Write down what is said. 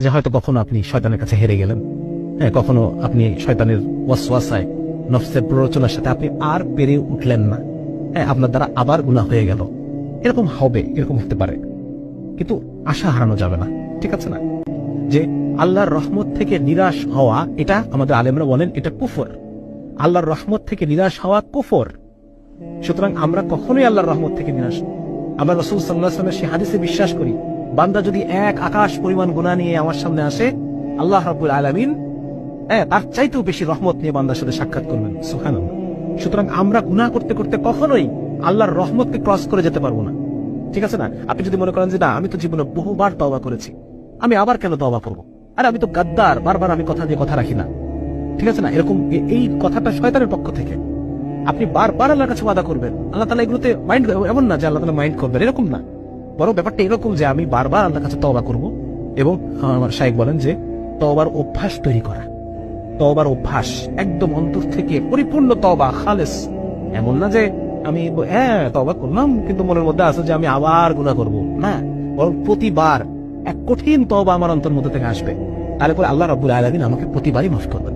যে হয়তো কখনো আপনি শয়তানের কাছে হেরে গেলেন, হ্যাঁ, কখনো আপনি শয়তানের ওয়াসওয়াসায়, নফসের প্ররোচনার সাথে আপনি আর পেরে উঠলেন না, হ্যাঁ, আপনার দ্বারা আবার গুনাহ হয়ে গেল। এরকম হবে, এরকম হতে পারে, কিন্তু আশা হারানো যাবে না। ঠিক আছে না? যে আল্লাহর রহমত থেকে নিরাশ হওয়া, এটা আমাদের আলেমরা বলেন এটা কুফর। আল্লাহর রহমত থেকে নিরাশ হওয়া কুফর। সুতরাং আমরা কখনোই আল্লাহর রহমত থেকে নিরাশ, আমরা রাসূল সাল্লাল্লাহু আলাইহি ওয়াসাল্লামের সেই হাদিসে বিশ্বাস করি, বান্দা যদি এক আকাশ পরিমাণ গুনাহ নিয়ে আমার সামনে আসে, আল্লাহ রাব্বুল আলামিন তার চাইতেও বেশি রহমত নিয়ে বান্দার সাথে সাক্ষাৎ করবেন। সুবহানাল্লাহ। সুতরাং আমরা গুনাহ করতে করতে কখনোই আল্লাহর রহমতকে ক্রস করে যেতে পারবো না। ঠিক আছে না? আপনি যদি মনে করেন যে না, আমি তো জীবনে বহুবার তওবা করেছি, আমি আবার কেন তওবা করবো, আরে আমি তো গাদ্দার, বারবার আমি কথা দিয়ে কথা রাখি না, ঠিক আছে না, এরকম এই কথাটা শয়তানের পক্ষ থেকে। আপনি বারবার আল্লাহর কাছে ওয়াদা করবেন, আল্লাহ তাআলা এগুলোতে মাইন্ড, এমন না যে আল্লাহ তাআলা মাইন্ড করবেন, এরকম না, বরং ব্যাপারটা এরকম যে আমি বারবার আল্লাহর কাছে তওবা করব। এবং আমার শাইখ বলেন যে তওবার অভ্যাস তৈরি করা, তওবার অভ্যাস একদম অন্তর থেকে পরিপূর্ণ তওবা, খালেস। এমন না যে আমি তওবা করলাম কিন্তু মনের মধ্যে আছে যে আমি আবার গুনাহ করব, না, বরং প্রতিবার এক কঠিন তওবা আমার অন্তর মধ্যে থেকে আসবে, তাহলে পরে আল্লাহ রাব্বুল আলামিন আমাকে প্রতিবারই মাফ করবেন।